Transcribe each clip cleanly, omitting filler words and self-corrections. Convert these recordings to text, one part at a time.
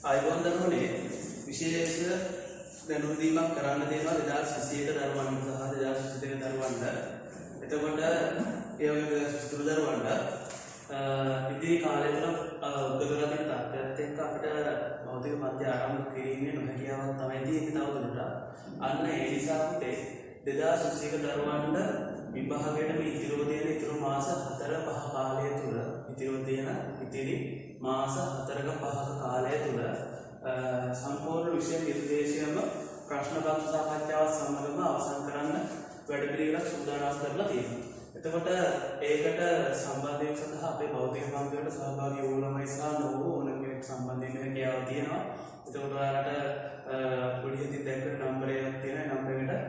ආයුබෝවන් දරුවනේ විශේෂ දැනුම් දීමක් කරන්න දෙනවා 2021 දරුවන්ට සහ 2022 දරුවන්ට. එතකොට ඒ වගේ 2023 දරුවන්ට ඉදිරි කාලය තුළ උද්ගතලා තියෙන තත්ත්වයත් එක්ක අපිට භෞතික මධ්‍ය ආරම්භ කිරීමේ නොහැකියාවක් තමයි තියෙන්නේ තවදුරටත්. අන්න ඒ නිසා පුතේ 2021 දරුවන්ට විභාගයට මේ ඉතිරිව තියෙන ඉතුරු මාස 4-5 කාලය තුළ ඉතිරි මාස 4-5ක කාලය තුළ සම්පූර්ණ විෂය නිර්දේශයම ප්‍රශ්න පත්‍ර සාකච්ඡාවත් සමගම අවසන් කරන්න වැඩපිළිවෙලක් සූදානම් කරලා තියෙනවා. එතකොට ඒකට සම්බන්ධ වීම සඳහා අපේ භෞතික පන්තිවලට සහභාගී වූ ළමයි සහ නොවූ ඕනම කෙනෙක් සම්බන්ධ වෙන්න හැකියාව තියෙනවා. එතකොට ඔයාලට පොඩි හිතින් දැක්වෙන නම්බර් එකක් තියෙනවා. ඒ නම්බර් එකට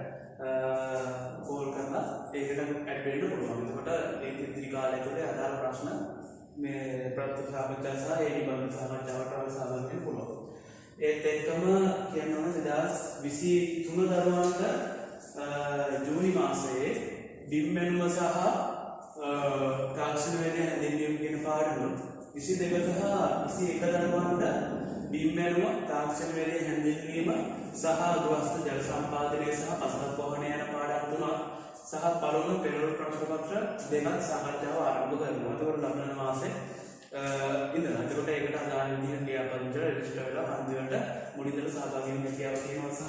කෝල් කරලා ඒකට ඇඩ් වෙන්න පුළුවන්. එතකොට මේ ඉදිරි කාලය තුළ අදාළ ප්‍රශ්න මේ ප්‍රත්‍ය සාකච්ඡා සහ ඒ නිබඳ සාකච්ඡාවට අවසන් වෙන්න පුළුවන්. ඒත් එක්කම කියනවා 2023 දරුවන්ට ජූනි මාසයේ බිම්මැනුම සහ තාක්ෂණ වේදය හැඳින්වීම කියන පාඩම 22 සහ 21 දරුවන්ට බිම්මැනුම තාක්ෂණ වේදය හැඳින්වීම සහ ගෘහස්ත ජල සම්පාදනය සහ පසළොස් වහන යන පාඩම් තුනක් සහ පළමු පෙරළු ප්‍රශ්න පත්‍ර දෙකක් සාකච්ඡාව ආරම්භ කරනවා. ඒකවල ලබන මාසේ ඉඳලා ඒකට ඒකට අදාළ විදිහට ක්‍රියාපදිංචි රෙජිස්ටර් වෙලා අන්තිමට මුලින්දල සහභාගී වෙන්න හැකියාව තියෙනවා සහ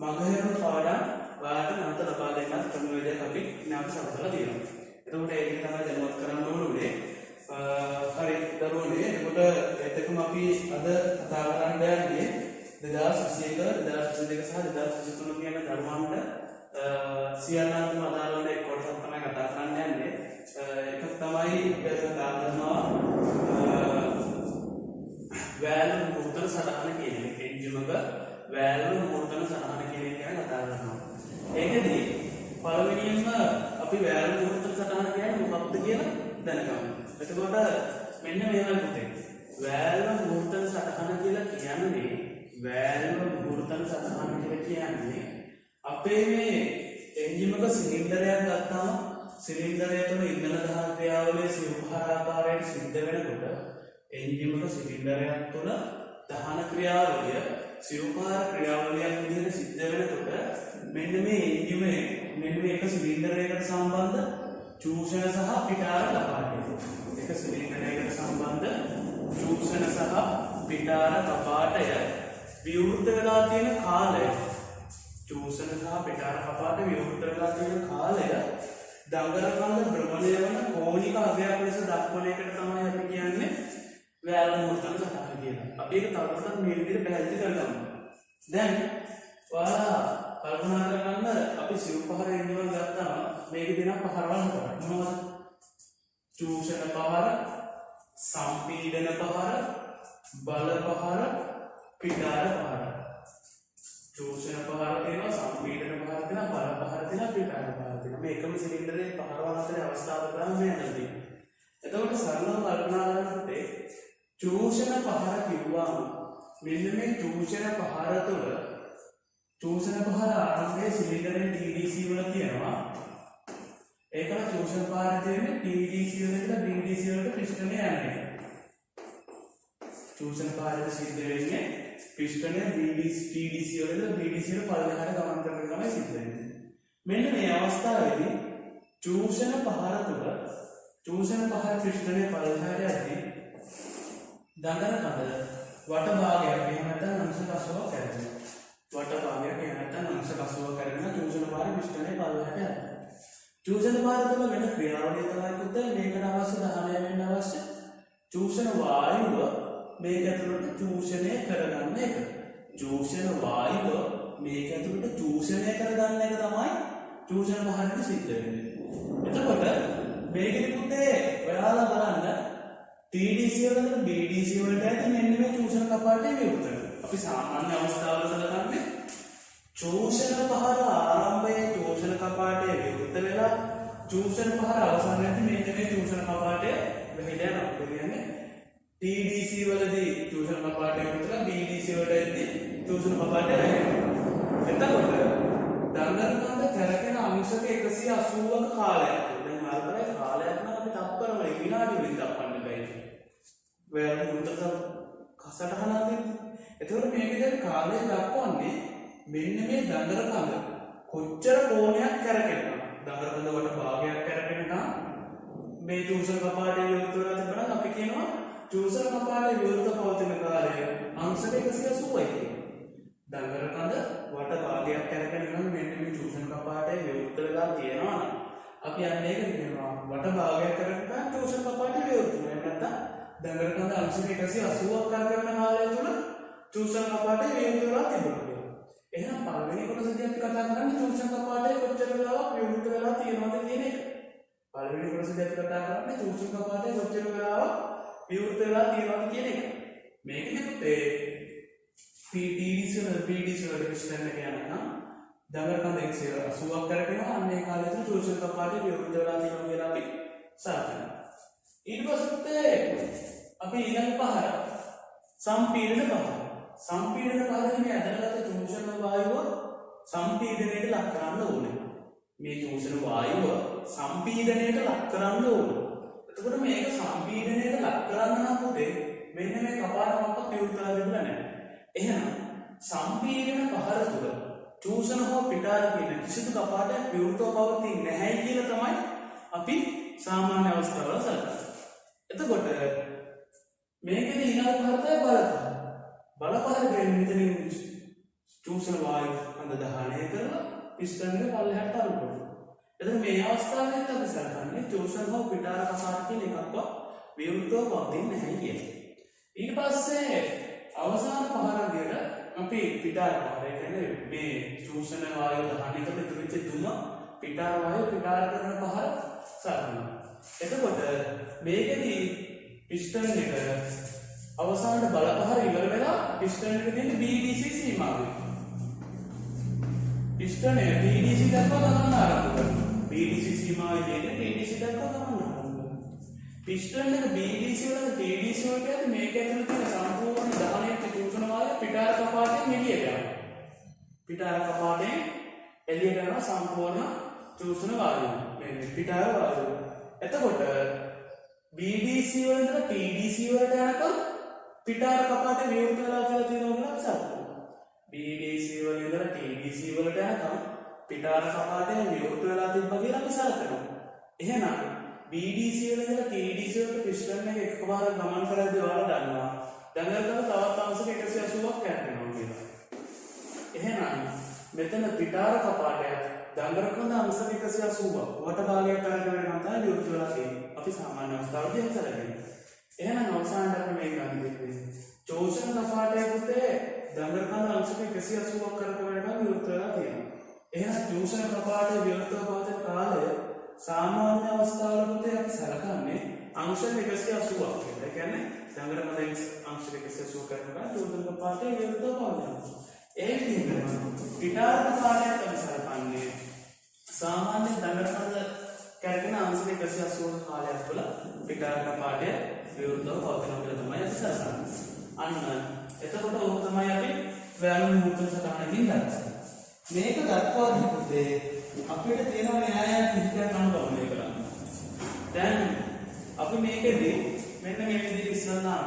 මගහැරුණු පාඩම් ඔයාලට නැවත ලබා දෙන්නත් ක්‍රමවේදයක් අපි නැවත සකසලා තියෙනවා. එතකොට ඒක තමයි දැනුවත් කරන්න ඕනේ. හරි දරුවනේ එතකොට එතකම අපි අද කතා කරන්න යන්නේ 2021 2022 සහ 2023 කියන දරුවන්ට සියල්ලන්ටම අදාළ වන එක් කොටසක් තමයි කතා කරන්න යන්නේ. එක තමයි කතා කරනවා වැලුම් මුහුතන සටහන කියන එක. එන්ජිමක වැලුම් මුහුතන සටහන කියන එක ගැන කතා කරනවා. ඒකදී පළවෙනියෙන්ම අපි වැලුම් මුහුතන සටහන කියන්නේ මොකක්ද කියලා දැනගමු. එතකොට මෙන්න මේවා පුතේ. වැලුම් මුහුතන සටහන කියලා කියන්නේ අපේ මේ එන්ජිමක සිලින්ඩරයක් ගත්තාම සිලින්ඩරය තුළ ඉන්ධන දහන ක්‍රියාවලිය සිවුපහර ආකාරයට සිද්ධ වෙනකොට එන්ජිමක සිලින්ඩරයක් තුළ දහන ක්‍රියාවලිය සිවුපහර ක්‍රියාවලියක් විදිහට සිද්ධ වෙනකොට මෙන්න මේ එන්ජිමේ මෙන්න මේක සිලින්ඩරයකට සම්බන්ධ චූෂණ සහ පිටාර කපාටය. එක සිලින්ඩරයකට සම්බන්ධ චූෂණ සහ පිටාර කපාටය විවෘත වෙලා තියෙන කාලය චූෂණ සහ පිටාර කපාට විවෘත වෙලා තියෙන කාලය දඟලකන්ද භ්‍රමණය වන කෝණික අගයක් ලෙස දක්වන එකට තමයි අපි කියන්නේ වැලුම් මුහුතන සටහන කියලා. අපි ඒක තවදුරටත් මේ විදිහට පැහැදිලි කරගමු. දැන් ඔයාලා කල්පනා කරගන්න අපි සිවුපහර එන්ජිමක් ගත්තාම මේක දෙනවා පහරවල් හතරක්. මොනවද? චූෂණ පහර, සම්පීඩන පහර, බල පහර, පිටාර පහර. චූෂණ පහර තියෙනවා, සම්පීඩන පහර තියෙනවා, බල පහර තියෙනවා, පිටාර පහර තියෙනවා. මේ එකම සිලින්ඩරේ පහරවල් හතරේ අවස්ථාව කරාම මේ නැති. එතකොට සරලව කල්පනා කරනකොට චූෂණ පහර කිව්වම මෙන්න මේ චූෂණ පහර තුළ චූෂණ පහර ආරම්භයේ සිලින්ඩරේ TDC වල තියෙනවා. ඒකම චූෂණ පහර තියෙන්නේ TDC වල ඉඳලා BDC වලට පිස්ටනේ යන්නේ. චූෂණ පහරට සිද්ධ වෙන්නේ පිස්ටනේ TDC වල ඉඳලා BDC වල පල්ලෙහාට ගමන් කරන තමයි සිද්ධ වෙන්නේ. මෙන්න මේ අවස්ථාවේදී චූෂණ පහර තුළ චූෂණ පහර පිස්ටනේ පල්ලෙහාට යද්දී දඟල කඩ වට භාගයක් එහෙම නැත්නම් අංශ 80ක් කරනවා. වට භාගයක් එහෙම නැත්නම් අංශ 80ක් කරගෙන චූෂණ පහර පිස්ටනේ පල්ලෙහාට යනවා. චූෂණ පහර තුළ වෙන ක්‍රියාවලිය තමයි පුතේ මේකට අවශ්‍ය දහනය වෙන්න අවශ්‍ය චූෂණ වායුව මේක ඇතුළට චූෂණය කරගන්න එක. චූෂණ වායුව මේක ඇතුළට චූෂණය කරගන්න එක තමයි චූෂණ පහරට සිද්ධ වෙන්නේ. එතකොට මේකෙදි පුතේ ඔයාලා බලන්න TDC වලට BDC වලට ඇති මෙන්න මේ චූෂණ කපාටේ විවෘත වෙනවා. අපි සාමාන්‍ය අවස්ථාවල සලකන්නේ චූෂණ පහර ආරම්භයේ චූෂණ කපාටේ විවෘත වෙලා චූෂණ පහර අවසන් වෙද්දී මෙන්න මේ චූෂණ කපාටය වෙහෙලා යනවා. ඒ කියන්නේ TDC වලදී චූෂණ කපාටය විවෘතලා BDC වලට එද්දී චූෂණ කපාටය වෙහෙනවා. එතකොට දඟලකන්ද කරගෙන අංශක 180ක කාලයක්. දැන් මාර්ගයේ කාලයක් නම් අපි තත්පර වලින් විනාඩි වලින් දක්වන්න බෑ. වැලුම් මුහුතන සටහනක් තියෙන්නේ. එතකොට මේකේ දැන් කාලය දක්වන්නේ මෙන්න මේ දඟර කඳ කොච්චර කෝණයක් කරකැවෙනවා. දඟර කඳ වට භාගයක් කරකැවෙනවා. මේ චූසක කපාටේ විවෘත වෙලා තිබුණා අපි කියනවා චූසක කපාටේ විවෘත පවතින කාලය අංශක 180යි කියලා. දඟර කඳ වට භාගයක් කරකැවෙනවා මෙන්න මේ චූසක කපාටේ විවෘත වෙලා තියෙනවා. අපි යන්නේ ඒක කියනවා වට භාගයක් කරකැවෙනවා චූසක කපාටේ විවෘත වෙනවා. නැත්නම් දඟර කඳ අංශක 180ක් කරකැවෙන කාලය තුල චූසක කපාටේ විවෘත වෙලා තිබුණා. එහෙනම් පළවෙනි කොටසදී අපි කතා කරන්නේ චූසක කපාටේ කොච්චර වෙලාවක් විවෘත වෙලා තියෙනවද කියන එක. පළවෙනි කොටසදී අපි කතා කරන්නේ චූසක කපාටේ කොච්චර වෙලාවක් විවෘත වෙලා තියෙනවද කියන එක. මේකෙදිත් ඒ PDC වල පිස්ටන් එක යනකම් දඟර කඳ 180ක් කරගෙනවා. අන්න ඒ කාලේ තුල චූසක කපාටේ විවෘත වෙලා තියෙනවා කියලා අපි සාකච්ඡා. ඊට පස්සේ අපි ඊළඟ පහර සම්පීඩන පහර. සම්පීඩන පහරේ මේ ඇදලාගත්ත චූෂණ වායුව සම්පීඩනයට ලක් කරන්න ඕනේ. මේ චූෂණ වායුව සම්පීඩනයට ලක් කරන්න ඕනේ. එතකොට මේක සම්පීඩනයට ලක් කරන්න නම් පුතේ මෙන්න මේ කපාටමක් විවෘතලා දෙන්න නැහැ. එහෙනම් සම්පීඩන පහර තුල චූෂණ හෝ පිටාර කියන කිසිදු කපාටයක් විවෘතව පවතින්නේ නැහැ කියලා තමයි අපි සාමාන්‍ය අවස්ථාවල සලකන්නේ. එතකොට මේකේ ඊළඟ පහර තමයි බලපහර කියන්නේ මෙතනින් චූෂණ වායු අඳ දහනය කරලා පිස්ටන් එක පල්ලෙහාට අරුපුවා. එතකොට මේ අවස්ථාවේදී අපි සලකන්නේ චූෂණ හෝ පිටාර කපාට කියන එකක්වත් විවෘතව පවතින්නේ නැහැ කියන්නේ. ඊට පස්සේ අවසාන පහරදියට අපි පිටාර පහර කියන්නේ මේ චූෂණ වායු දහනය කරලා ඉතුරු වෙච්ච දුම පිටාර වායු පිටාර කරන පහර සලකනවා. එතකොට මේකෙදී පිස්ටන් එක අවසානට බලපහර ඉවර වෙලා පිස්ටන් එකේ තියෙන BDC සීමාව. පිස්ටන් එක BDC දක්වා ගමන් ආරම්භ කරනවා. BDC සීමාවේ තියෙන BDC දක්වා ගමන් ආරම්භ කරනවා. පිස්ටන් එක BDC වල TDC වලට යද්දි මේක ඇතුළේ තියෙන සම්පූර්ණ දහනයේ චූෂණ වායු පිටාර කපාටෙන් එළියට යනවා. පිටාර කපාටෙන් එළියට යන සම්පූර්ණ චූෂණ වායුව. මේ පිටාර වායුව. එතකොට BDC වල ඉඳලා TDC වලට යනකම් පිටාර කපාටේ විවෘත වෙලා කියලා තියෙනවා කියලා අපි සලකනවා. BDC වල ඉඳලා TDC වලට යනකම් පිටාර කපාටේ විවෘත වෙලා තිබ්බා කියලා අපි සලකනවා. එහෙනම් BDC වල ඉඳලා TDC වලට පිස්ටන් එක එකපාර ගමන් කරද්දී ඔයාලා දන්නවා දඟර කඳ තවත් අංශක 180ක් කැරකෙනවා කියලා. එහෙනම් මෙතන පිටාර කපාටය දඟර කඳ අංශක 180ක් වට භාගයක් කරගෙන නම් තමයි විවෘත වෙලා තියෙන්නේ. අපි සාමාන්‍ය අවස්ථාවලදී එහෙම සලකන්නේ. එහෙනම් අවසානට අපි මේක අඳින්නේ චෝෂණ කපාටය පුතේ දඟර කඳ අංශක 180ක් කරකවනකම් විවෘත වෙලා තියෙනවා. එහෙනම් චෝෂණ කපාටය විවෘතව පවතින කාලය සාමාන්‍ය අවස්ථාවල පුතේ අපි සලකන්නේ අංශක 180ක් කියලා. ඒ කියන්නේ දඟර කඳ අංශක 180 කරකවන චෝෂණ කපාටය විවෘතව පවතිනවා. ඒ විදිහට පිටාර කපාටය අපි සලකන්නේ සාමාන්‍ය දඟර කඳ කරකවන අංශක 180 කාලයක් තුළ පිටාර කපාටය විවෘතව පවතිනවා කියලා තමයි අපි සලකන්නේ. අන්න එතකොට ඕක තමයි අපි වැලුම් මුහුර්ත සටහනකින් දක්වන්නේ. මේක දක්වා දීපුතේ අපිට තියෙන න්‍යායයක් විස්තර කරන්න ඕනේ කරන්න. දැන් අපි මේකෙදී මෙන්න මේ විදිහට ඉස්සල්ලාම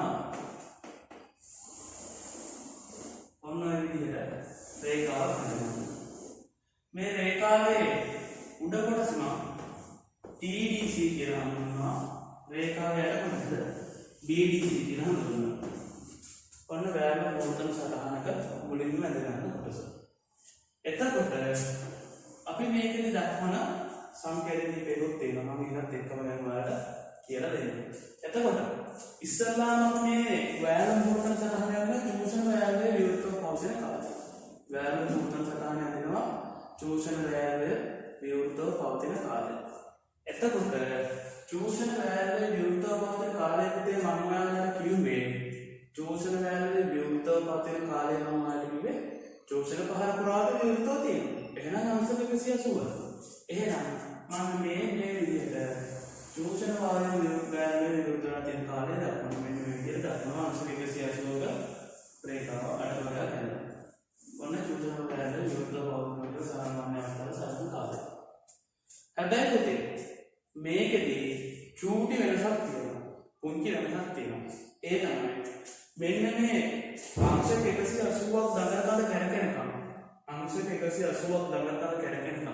ඔන්න ඔය විදිහට රේඛාවක් හදනවා. මේ රේඛාවේ උඩ කොටසම TDC කියලා හඳුන්වනවා. රේඛාවේ යට කොටස BDC කියලා හඳුන්වනවා. ඔන්න වැලුම් මුහුර්ත සටහනක මුලින්ම ඇඳ ගන්න කොටස. එතකොට අපි මේකෙදි දක්වන සංකේතී පෙරුත් තියෙනවා. මම ඊළඟට එක්කම දැන් ඔයාලට කියලා දෙන්න. එතකොට ඉස්සල්ලාම මේ වැලුම් මුහුර්ත සටහන යන චූෂණ වැලේ විවෘතව පවතින කාලය. වැලුම් මුහුර්ත සටහන යනවා චූෂණ වැලේ විවෘතව පවතින කාලය. එතකොට චූෂණ වැලේ විවෘතව පවතින කාලයකදී මම ඔයාලට කිව්වේ චූෂණ වැලේ විවෘතව පවතින කාලය නම් ඔයාලට කිව්වේ චූෂණ පහර පුරාවට විවෘතව තියෙනවා. එහෙනම් අංශක 180. එහෙනම් මම මේ විදිහට චූෂණ වායු වැලේ විවෘතව තියෙන කාලය දක්වන්න මෙන්න මේ විදිහට දක්වනවා අංශක 180ක රේඛාව අටවලා යනවා. ඔන්න චූෂණ වැලේ විවෘතව පවතින සාමාන්‍ය අවස්ථාවල සාධන කාලය. හැබැයි පුතේ මේකෙදී චූටි වෙනසක් තියෙනවා. පුංචි වෙනසක් තියෙනවා. ඒ තමයි මෙන්න මේ අංශක 180ක් දඟලන කැරකෙනකම් අංශක 180ක් දඟලන කැරකෙනකම්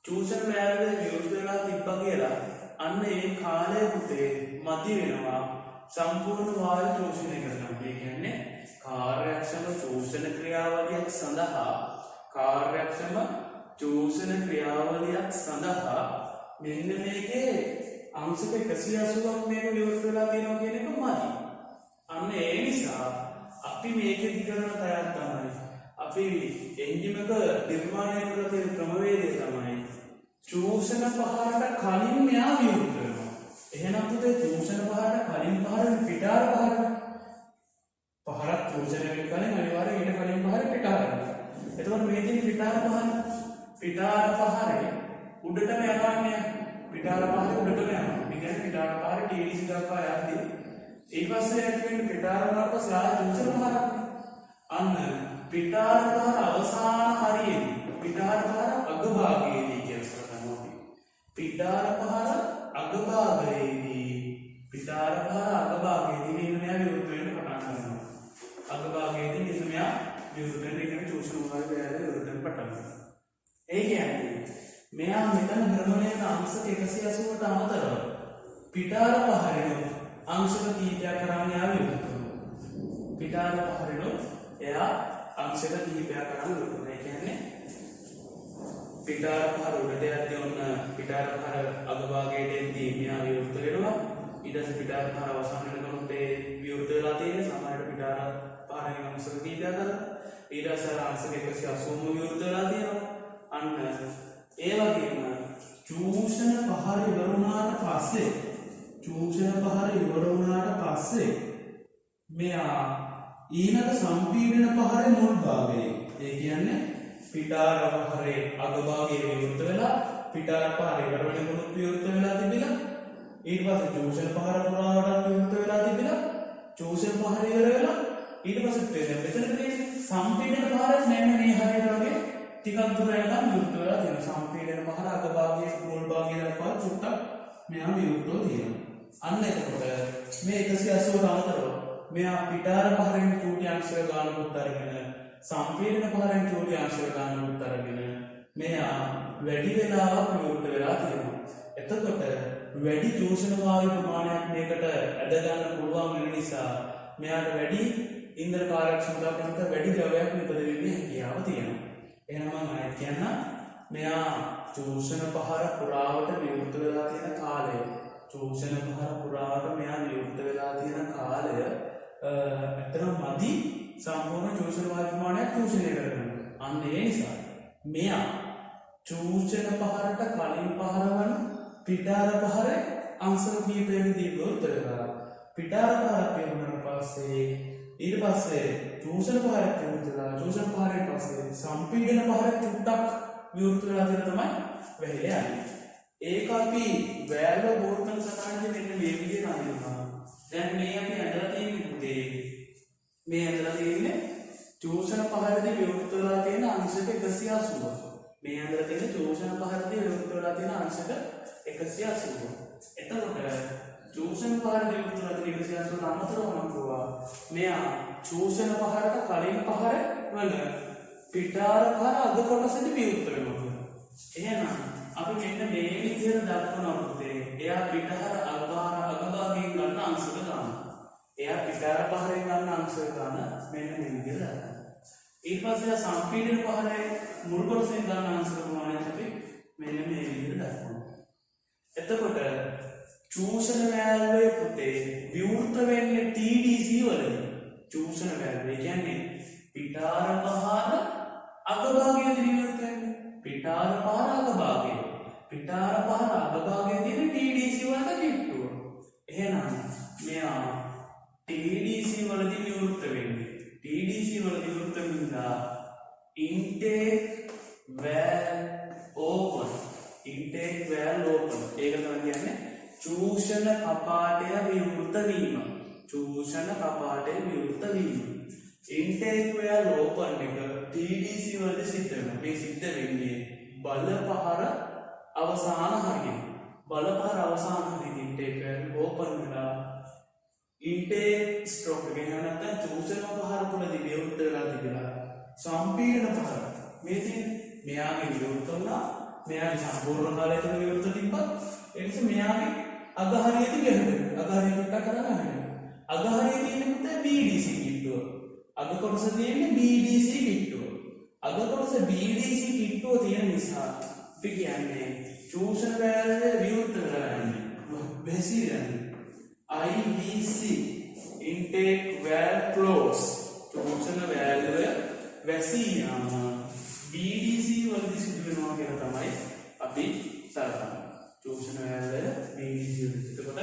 චූෂණ වෑල්වේ විරුද්ධ වෙලා තිබ්බා කියලා අන්න ඒ කාලය පුතේ මදි වෙනවා සම්පූර්ණ වායු චූෂණය කරනවා. ඒ කියන්නේ කාර්යක්ෂම චූෂණ ක්‍රියාවලියක් සඳහා කාර්යක්ෂම චූෂණ ක්‍රියාවලියක් සඳහා මෙන්න මේකේ අංශක 180ක් මේක විරුද්ධ වෙලා තියෙනවා කියන එක මදි. අන්න ඒ නිසා අපි මේකෙදි කරන තයක් තමයි අපි එන්ජිමක නිර්මාණය කරලා තියෙන ක්‍රමවේදය තමයි චූෂණ පහරට කලින් මෙයා විරුද්ධ වෙනවා. එහෙනම් පුතේ චූෂණ පහරට කලින් පහර පිටාර පහරක් චූෂණය වෙන්න කලින් අනිවාර්යයෙන් ඊට කලින් පහර පිටාර වෙනවා. එතකොට මේ තියෙන පිටාර පහරේ උඩටම යනවානේ. පිටාර පහරේ උඩටම යනවා. ඒ කියන්නේ පිටාර පහරේ TDC දක්වා යද්දී ඊට පස්සේ ඇති වෙන පිටාර වලට පස්සේ චූෂණ පහරක් අන්න පිටාර පහර අවසාන හරියේදී පිටාර පහර අගභාගයේදී කියලා කරනවා. පිටාර පහර අගභාගයේදී මෙන්න මෙයා විරුද්ධ වෙන්න පටන් ගන්නවා. අගභාගයේදී මෙන්න මෙයා විරුද්ධ වෙන්න කියන චූෂණ වල බෑරේ විරුද්ධ වෙන්න පටන් ගන්නවා. ඒ කියන්නේ මෙයා මෙතන භ්‍රමණය කරන අංශක 180ට අමතරව පිටාර පහරේ අංශක කීපයක් කරන්නේ යා විරුද්ධ වෙනවා. පිටාර පහරේ එයා අංශක කීපයක් කරන්නේ විරුද්ධ වෙනවා. ඒ කියන්නේ පිටාර පහර උඩට යද්දී ඔන්න පිටාර පහර අගභාගයට එද්දී මෙයා විවෘත වෙනවා. ඊට පස්සේ පිටාර පහර අවසන් වෙනකොට ඒ විවෘත වෙලා තියෙන සමහරට පිටාර පහරෙන් අංශක කීපයක් ගන්නවා. ඊට පස්සේ අංශක 180ම විවෘත වෙලා තියෙනවා. අන්න ඒ වගේම චූෂණ පහර ඉවර වුණාට පස්සේ මෙයා ඊළඟ සම්පීඩන පහරේ මුල් භාගයේ ඒ කියන්නේ පිටාර පහරේ අගභාගයේ විවෘත වෙලා පිටාර පහරේ ඉවර වෙනකොට විවෘත වෙලා තිබිලා ඊට පස්සේ චූෂණ පහර පුරාවට විවෘත වෙලා තිබිලා චූෂණ පහර ඉවර වෙලා ඊට පස්සේ මෙතන තියෙන සම්පීඩන පහර මෙන්න මේ හරියට වගේ ටිකක් දුර යනකම් විවෘත වෙලා තියෙනවා. සම්පීඩන පහර අගභාගයේ මුල් භාගයේ දක්වා චුට්ටක් මෙහා විවෘතව තියෙනවා. අන්න එතකොට මේ 180ට අමතරව මෙයා පිටාර පහරෙන් චූටි අංශක ගානකුත් අරගෙන සම්පීඩන පහරෙන් චූටි අංශක ගානකුත් අරගෙන මෙයා වැඩි වෙලාවක් විවෘත වෙලා තියෙනවා. එතකොට වැඩි චූෂණ වායු ප්‍රමාණයක් මේකට ඇද ගන්න පුළුවන් වෙන නිසා මෙයාට වැඩි ඉන්ධන කාර්යක්ෂමතාවක් නැත්නම් වැඩි ද්‍රවයක් නිපදවීමේ හැකියාව තියෙනවා. එහෙනම් මම ආයෙත් කියන්න මෙයා චූෂණ පහර පුරාවට විවෘත වෙලා තියෙන කාලය මෙයා විවෘත වෙලා තියෙන කාලය ඇත්තටම මදි සම්පූර්ණ චූෂණ වායු ප්‍රමාණයක් චූෂණය කරගන්න. අන්න ඒ නිසා මෙයා චූෂණ පහරට කලින් පහරවන පිටාර පහර අංශක කීපයකදී විවෘත වෙලා පිටාර පහරක් වුණාට පස්සේ ඊට පස්සේ චූෂණ පහරක් විවෘත වෙලා චූෂණ පහරෙන් පස්සේ සම්පීඩන පහරක් චුට්ටක් විවෘත වෙලා තියෙන තමයි වෙහෙලා යන්නේ. ඒක අපි වැල්ව බෝතල් සටහනේ මෙන්න මේ විදිහට අඳිනවා. දැන් මේ අපි ඇඳලා තියෙන පුතේ මේ ඇඳලා තියෙන්නේ චූෂණ පහරදී විවෘත වෙලා තියෙන අංශක 180. මේ ඇඳලා තියෙන චූෂණ පහරදී විවෘත වෙලා තියෙන අංශක 180. එතකොට චූෂණ පහරදී විවෘත වෙලා තියෙන 180 අමතරව මම කියවා මෙයා චූෂණ පහරට කලින් පහර වල පිටාර පහර අග කොටසදී විවෘත වෙනවා. එහෙනම් අපි මෙන්න මේ විදිහට දක්වනවා පුතේ. එයා පිටාර අගභාගයෙන් ගන්න අංශක ගන්න. එයා පිටාර පහරෙන් ගන්න අංශක ගන්න මෙන්න මේ විදිහට දක්වනවා. ඊට පස්සේ සම්පීඩන පහරේ මුල් කොටසෙන් ගන්න අංශක ප්‍රමාණය අපි මෙන්න මේ විදිහට දක්වනවා. එතකොට චූෂණ වෑල්වේ පුතේ විවෘත වෙන්නේ TDC වලදී. චූෂණ වෑල්ව කියන්නේ පිටාර පහර අගභාගයේදී විවෘත වෙන්නේ. පිටාර පහර අගභාගයේ තියෙන TDC වලට කිට්ටුව. එහෙනම් මෙයා TDC වලදී විවෘත වෙන්නේ. TDC වලදී විවෘත වෙනවා intake valve open. ඒක තමයි කියන්නේ චූෂණ කපාටය විවෘත වීම. intake valve open එක TDC වලදී සිද්ධ වෙනවා. මේ සිද්ධ වෙන්නේ බල පහර අවසාන හරියට intake valve open වෙලා ඉන්ටේක් ස්ට්‍රෝක් එක එහෙම නැත්නම් චෝෂණ පහර තුලදී විවෘත වෙලා තිබිලා සම්පීඩන පහර මේ තියෙන්නේ මෙයාගේ විවෘත වුණා මෙයාගේ සම්පූර්ණ කාලය තුල විවෘත තිබ්බා ඒ නිසා මෙයාගේ අගහරියදී ගැහුණා අගහරිය කොට කරගන්න අගහරිය තියෙන්නේ BDC කිට්ටුව අග කොටස තියෙන්නේ BDC කිට්ටුව අග කොටස BDC කිට්ටුව තියෙන නිසා අපි කියන්නේ චෝෂණ වෑල්වේ විවෘත වෙලා යන්නේ බැසිරන්නේ IVC intake valve close චෝෂණ වෑල්ව වැසී යාම BDC වලදී සිදු වෙනවා කියලා තමයි අපි සලකන්නේ චෝෂණ වෑල්ව BDC වලදී. එතකොට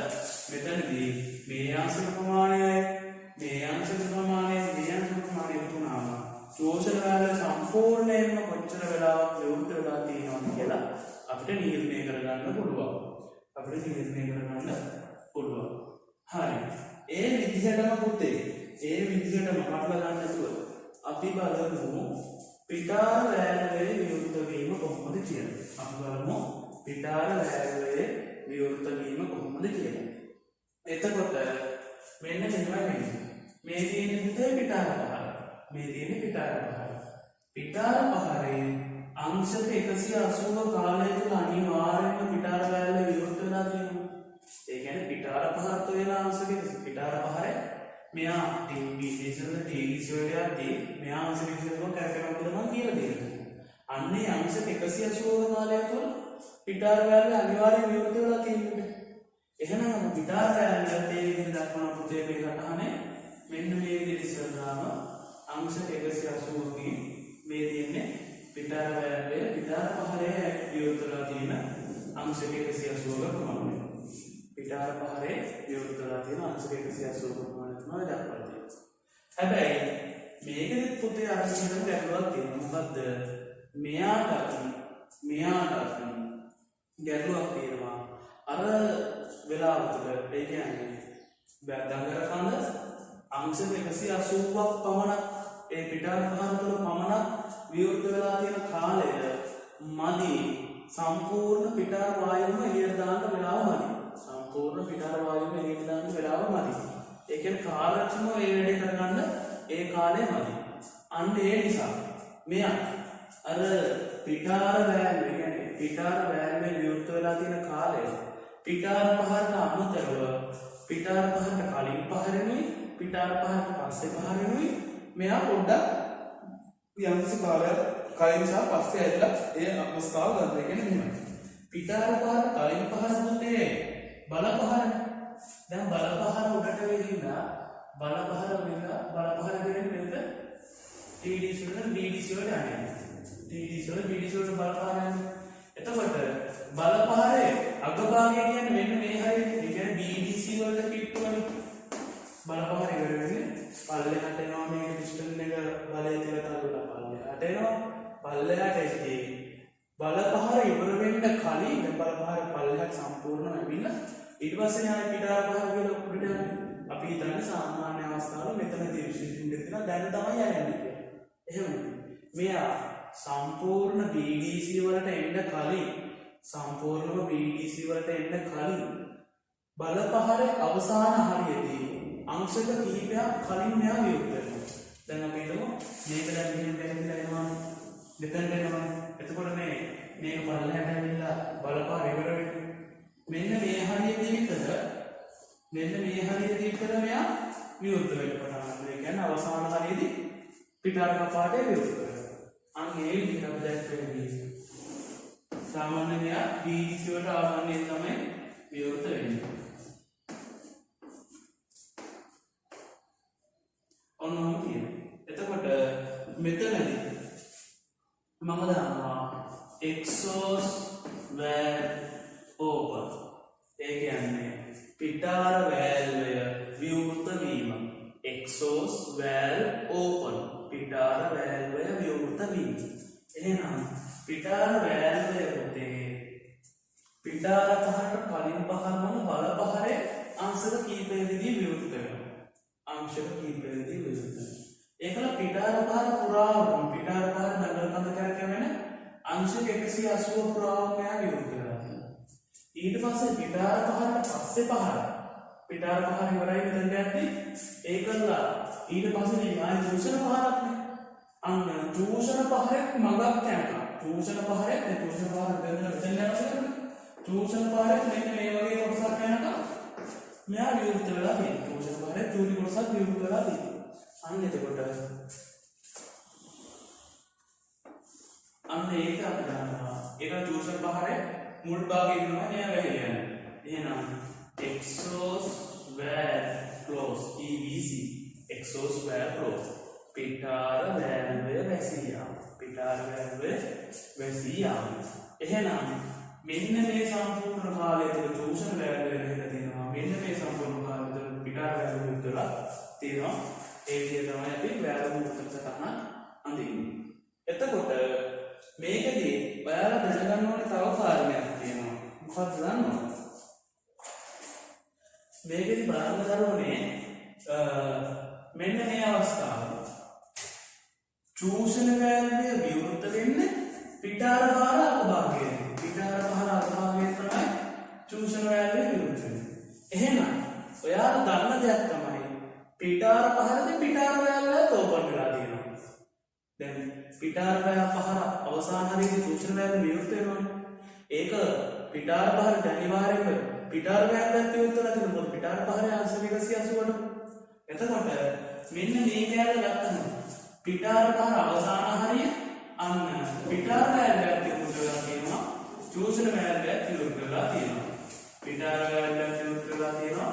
මෙතනදී මේ ආංශික ප්‍රමාණයයි මේ ආංශික ප්‍රමාණය තුනම චෝෂණ වෑල්ව සම්පූර්ණයෙන්ම කොච්චර වෙලාවක් විවෘත වෙලා තියෙනවද කියලා අපිට නිර්ණය කරගන්න පුළුවන්. හරි. ඒ විදිහටම පුතේ ඒ විදිහටම කඩලා ගන්න නැතුව අපි බලමු පිටාර වෑල්වේ විවෘත වීම කොහොමද කියලා. අපි බලමු පිටාර වෑල්වේ විවෘත වීම කොහොමද කියලා. එතකොට මෙන්න මෙහෙමයි මේ තියෙන පුතේ පිටාර පහර. මේ තියෙන පිටාර පහර. පිටාර පහරේ අංශක 180 කාලය තුල අනිවාර්යයෙන්ම පිටාර වෑල්වේ විවෘත වෙලා තියෙනවා. ඒ කියන්නේ පිටාර පහරත් වෙන අංශකෙ පිටාර පහරේ මෙයා TBC වල TDC වලදී මෙයා අංශක 180 කැරකෙනවා කියලා මම කියලා දෙන්නම්. අන්නේ අංශක 180 කාලය තුල පිටාර වෑල්වේ අනිවාර්යයෙන් විවෘත වෙලා තියෙනවා. එහෙනම් පිටාර වෑල්වේ මේ විදිහට දක්වන පුතේ මේ සටහනේ මෙන්න මේ විදිහට ඉස්සරහාම අංශක 180කින් මේ තියෙන්නේ පිටාර වෑල්වේ පිටාර පහරේ විවෘත වෙලා තියෙන අංශක 180 ප්‍රමාණය. පිටාර පහරේ විවෘත වෙලා තියෙන අංශක 180 ප්‍රමාණය තමයි දක්වලා තියෙන්නේ. හැබැයි මේකෙත් පුතේ අර විදිහට ගැටලුවක් තියෙනවා. මොකද්ද? මෙයාට ගැටලුවක් තියෙනවා. අර වෙලාව තුළ ඒ කියන්නේ දඟර කඳ අංශක 180ක් පමණක් ඒ පිටාර පහර තුළ පමණක් විවෘත වෙලා තියෙන කාලය මදි සම්පූර්ණ පිටාර වායුවම එළියට දාන්න වෙලාව මදි. සම්පූර්ණ පිටාර වායුවම එළියට දාන්න වෙලාව මදි. ඒ කියන්නේ කාර්යක්ෂමව ඒ වැඩේ කරගන්න ඒ කාලය මදි. අන්න ඒ නිසා මෙයා අර පිටාර වෑල්වේ කියන්නේ පිටාර වෑල්වේ විවෘත වෙලා තියෙන කාලය පිටාර පහරට අමතරව පිටාර පහරට කලින් පහරෙනුයි පිටාර පහරට පස්සේ පහරෙනුයි මෙයා පොඩ්ඩක් යම්කිසි කාලයක් කලින් සහ පස්සේ ඇදලා ඒ අවස්ථාව ගන්න. ඒ කියන්නේ මෙහෙමයි. පිටාර පහරට කලින් පහර දුන්නේ බල පහරනේ. දැන් බල පහර උඩට වෙලිලා බල පහර කියන්නේ මෙතන TDC වල BDC වල යන්නේ. TDC වල BDC වල බල පහර යන්නේ. එතකොට බල පහරේ අගභාගය කියන්නේ මෙන්න මේ හරියට. ඒ කියන්නේ BDC වල පිටුවනේ. බල පහර ඉවර වෙන්නේ පල්ලෙහාට එනවා මේක පිස්ටන් එක බලය තියලා තල්ලුලා පල්ලෙහාට එනවා. පල්ලෙහාට එද්දී බල පහර ඉවර වෙන්න කලින් බල පහර පල්ලෙහාට සම්පූර්ණව ඇවිල්ලා ඊට පස්සේ ආයෙ පිටාර පහර කියලා උඩට යන්නේ. අපි හිතන්නේ සාමාන්‍ය අවස්ථාවල මෙතනදී විශේෂයෙන් දෙන්න දැන් තමයි යන්නේ කියලා. එහෙම මෙයා සම්පූර්ණ BDC වලට එන්න කලින් සම්පූර්ණව BDC වලට එන්න කලින් බල පහරේ අවසාන හරියදී අංශක කිහිපයක් කලින් මෙයා විවෘත වෙනවා. දැන් අපි හිතමු මේක දැන් මෙහෙම දැනෙලා එනවා. මෙතෙන් එනවා. එතකොට මේක පල්ලෙහාට ඇවිල්ලා බල පහර ඉවර වෙනවා. මෙන්න මේ හරියදී විතර මෙයා විවෘත වෙන්න පටන් ගන්නවා. ඒ කියන්නේ අවසාන හරියදී පිටාර කපාටේ විවෘත වෙනවා. අන්න ඒ විදිහට අපි දැක්කේ සාමාන්‍යයෙන් මෙයා BDC වලට ආවන්නේ තමයි විවෘත වෙන්නේ. ඔන්නම තියෙනවා. එතකොට මෙතනදී මම දානවා exhaust valve open. ඒ කියන්නේ පිටාර වෑල්වය විවෘත වීම. exhaust valve open. පිටාර වෑල්වය විවෘත වීම. එහෙනම් පිටාර වෑල්වය පුතේ පිටාර පහරට කලින් පහරවන බල පහරේ අංශක කීපයකදී විවෘත වෙනවා. අංශක කීපයකදී විවෘත වෙනවා. ඒකල පිටාර පහර පුරාවටම පිටාර පහර දඟල කඳ කරකැවෙන අංශක 180 පුරාවටම විවෘත වෙනවා. ඊට පස්සේ පිටාර පහරට පස්සේ පහර පිටාර පහර ඉවරයි මෙතනට යද්දී ඒකලා ඊට පස්සේ මේ ආයි චූෂණ පහරක් නේ. අන්න චූෂණ පහරක් මගක් යනවා. චූෂණ පහරක් නේ චූෂණ පහර බෙදලා මෙතන යනවා. චූෂණ පහරක් මෙන්න මේ වගේ කොටසක් යනවා. මෙයා විවෘත වෙලා තියෙනවා. චූෂණ පහරේ චූටි කොටසක් විවෘත වෙලා තියෙනවා. අන්න එතකොට අන්න ඒක අපි ගන්නවා. ඒක චූෂණ පහරේ මුල් භාගයේ ඉන්නවා මෙයා වැහිලා යනවා. එහෙනම් exhaust valve close EVC exhaust valve close පිටාර වැල්වය වැසී යාම. පිටාර වැල්වය වැසී යාම. එහෙනම් මෙන්න මේ සම්පූර්ණ කාලය තුළ චූෂණ වැල්වය වැහිලා තියෙනවා. මෙන්න මේ සම්පූර්ණ කාලය තුළ පිටාර වැල්වය විතරක් තියෙනවා. ඒ විදිහ තමයි අපි වැල්ව මුත්තක සටහන අඳින්නේ. එතකොට මේකදී ඔයාලා දැනගන්න ඕනේ තව කාරණයක් තියෙනවා. මොකක්ද දන්නවද? මේකෙදි බලන්න දරුවනේ මෙන්න මේ අවස්ථාව චූෂණ වැල්වය විවෘත වෙන්නේ පිටාර පහර අගභාගයේ. පිටාර පහර අගභාගයේ තමයි චූෂණ වැල්වය විවෘත වෙන්නේ. එහෙනම් ඔයාලා දන්න දෙයක් තමයි පිටාර පහරදී පිටාර වැල්වය ඕපන් වෙලා තියෙනවා. දැන් පිටාර පහර අවසාන හරියදී චූෂණ වැල්වය විවෘත වෙනවනේ. ඒක පිටාර පහරට අනිවාර්යයෙන්ම පිටාර වැල්වයක් විවෘත වෙලා තියෙනවා. මොකද පිටාර පහරේ අංශ 188. එතකොට මෙන්න මේ කෑල්ල ගත්තම පිටාර පහර අවසාන හරිය අන්න පිටාර වැල්වයක් විවෘත වෙලා තියෙනවා. චූෂණ වැල්වයක් විවෘත වෙලා තියෙනවා. පිටාර වැල්වයක් විවෘත වෙලා තියෙනවා.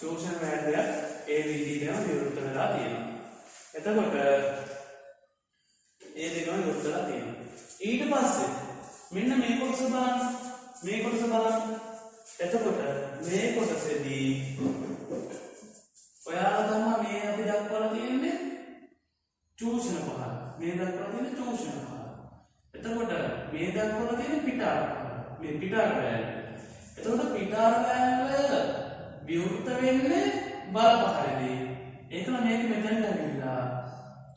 චූෂණ වැල්වයක් ඒ විදිහටම විවෘත වෙලා තියෙනවා. එතකොට ඒ දෙකම විවෘත වෙලා තියෙනවා. ඊට පස්සේ මෙන්න මේ කොටස බලන්න. මේ කොටස බලන්න. එතකොට මේ කොටසේදී ඔයාලා තමයි මේ අපි දක්වලා තියෙන්නේ චූෂණ පහර. මේ දක්වලා තියෙන්නේ චූෂණ පහර. එතකොට මේ දක්වලා තියෙන්නේ පිටාර පහර. මේ පිටාර වැල්ව. එතකොට පිටාර වැල්ව විවෘත වෙන්නේ බල පහරේදී. ඒකම මේක මෙතෙන්ට ඇවිල්ලා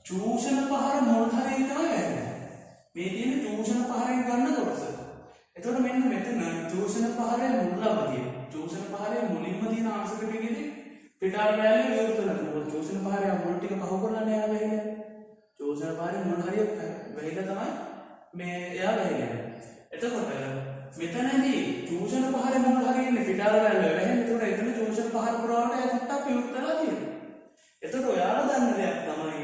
චූෂණ පහර මුල් හරියට තමයි වැටෙන්නේ. මේ තියෙන්නේ චූෂණ පහරෙන් ගන්න කොටස. එතකොට මෙන්න මෙතන චූෂණ පහරේ මුල් අවධිය. චූෂණ පහරේ මුලින්ම තියෙන ආංශක ටිකේදී පිටාර වැල්වය විවෘත වෙනවා. චූෂණ පහරේ මුල් ටික පහ කරලා නෑ වෙන්නේ. චූෂණ පහරේ මුල් හරිය වෙහිලා තමයි මේ එයා වෙහිලා. එතකොට මෙතනදී චූෂණ පහරේ මුල් හරියන්නේ පිටාර වැල්වය වෙහිලා. එතකොට එතන චූෂණ පහර පුරාවට ඇත්තට විවෘත වෙලා තියෙනවා. එතකොට ඔයාලා දන්න දෙයක් තමයි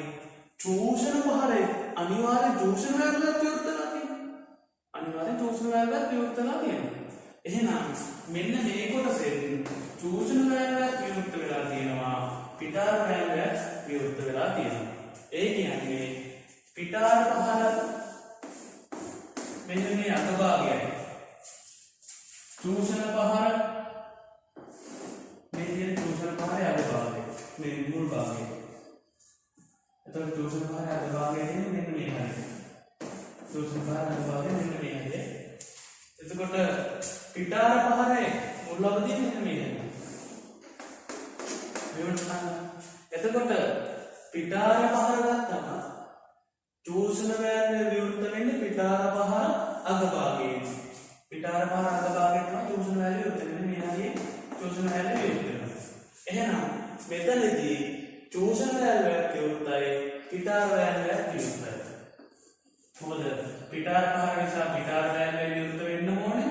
චූෂණ පහරේ අනිවාර්ය චූෂණ වැල්වයක් විවෘත වෙලා තියෙනවා. අනිවාර්ය චූෂණ වැල්වයක් විවෘත වෙලා තියෙනවා. එහෙනම් මෙන්න මේ කොටසේ චූෂණ වැල්වයක් විවෘත වෙලා තියෙනවා. පිටාර වැල්වයක් විවෘත වෙලා තියෙනවා. ඒ කියන්නේ පිටාර පහර මෙන්න මේ අගභාගයයි. චූෂණ පහර මේ තියෙන චූෂණ පහරේ අගභාගය. මේ මුල් භාගය. එතකොට චූෂණ පහරේ අගභාගය තියෙන්නේ මෙන්න මේ හැටි. චූෂණ පහරේ අගභාගය මෙන්න මේ හැටි. එතකොට පිටාර පහරේ මුල් අවධිය මෙන්න මේ හැටි. එතකොට පිටාර පහර ගත්තම චූෂණ වැල්වය විවෘත වෙන්නේ පිටාර පහර අගභාගයේ. පිටාර පහර අගභාගයේ තමයි චූෂණ වැල්වය විවෘත වෙන්නේ. මේ හරිය චූෂණ වැල්වය විවෘත වෙනවා. එහෙනම් මෙතනදී චූෂණ වැල්වය විවෘතයි, පිටාර වැල්වය විවෘතයි. මොකද පිටාර පහර නිසා පිටාර වැල්වය විවෘත වෙන්න ඕනේ.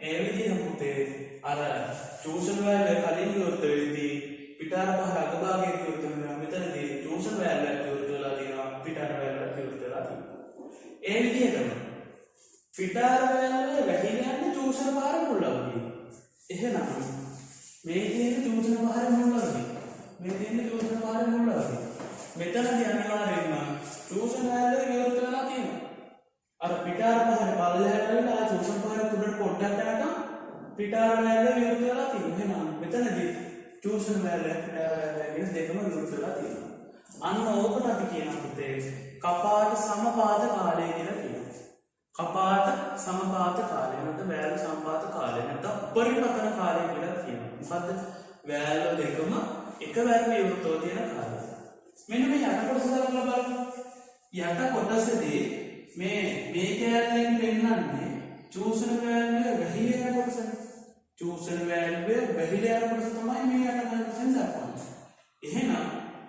ඒ විදිහම පුතේ අර චූෂණ වැල්වය කලින් විවෘත වෙද්දී පිටාර පහර අගභාගයේ විවෘත වෙනවා. මෙතනදී චූෂණ වැල්වය විවෘත වෙලා තියෙනවා, පිටාර වැල්වය විවෘත වෙලා තියෙනවා. ඒ විදිහටම පිටාර වැල්වය වැහිලා යන්නේ චූෂණ පහර මුල් අවධියේ. එහෙනම් මේ තියෙන චූෂණ පහර මුල් අවධිය. මේ තියෙන චූෂණ පහර මුල් අවධිය. මෙතනදී අනිවාර්යයෙන්ම චූෂණ වැල්වය විවෘත වෙලා තියෙනවා. අර පිටාර පහර පල්ලෙහාට වෙලා චූෂණ පහර තුඩට පොඩ්ඩක් යනකම් පිටාර වැල්වය විවෘත වෙලා තියෙනවා. එහෙනම් මෙතනදී චූෂණ වැල්වය පිටාර වැල්වය දෙකම විවෘත වෙලා තියෙනවා. අන්න ඕකට අපි කියනවා පුතේ කපාට සමපාත කාලය කියලා කියනවා. කපාට සමපාත කාලය නැත්නම් වැල්ව සමපාත කාලය නැත්නම් උපරිපතන කාලය කියලා කියනවා. මොකද්ද? වැල්ව දෙකම එකවර විවෘතව තියෙන කාලය. මෙන්න මේ යට කොටස දාලා බලන්න. යට කොටසදී මේ කෑල්ලෙන් පෙන්නන්නේ චූෂණ වැල්වය වැහිලා යන කොටසනේ. චූෂණ වැල්වේ වැහිලා යනකොට තමයි මේ යට ගන්න වශයෙන් දක්වන්නේ. එහෙනම්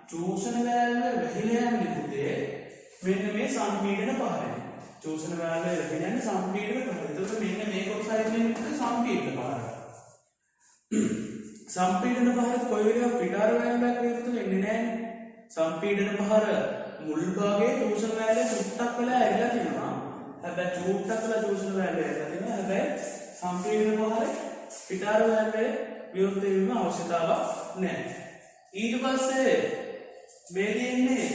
චූෂණ වැල්වේ වැහිලා යන්නේ පුතේ මෙන්න මේ සම්පීඩන පහරෙන්. චූෂණ වැල්වේ වැහිලා යන්නේ සම්පීඩන පහරෙන්. එතකොට මෙන්න මේ කොටසයි කියන්නේ සම්පීඩන පහර. සම්පීඩන පහර කොයි වෙලාවක පිටාර වැල්වයක් විරුද්ධ වෙන්නේ නැහැ. සම්පීඩන පහර මුල් භාගයේ චූෂණ වැල්වේ චුට්ටක් වෙලා ඇරිලා තියෙනවා. හැබැයි චුට්ටක් වෙලා චූෂණ වැල්වේ ඇරිලා තියෙනවා. හැබැයි සම්පීඩන පහරේ පිටාර වැල්වේ විරුද්ධ වීම අවශ්‍යතාවක් නැහැ. ඊට පස්සේ මේ තියෙන්නේ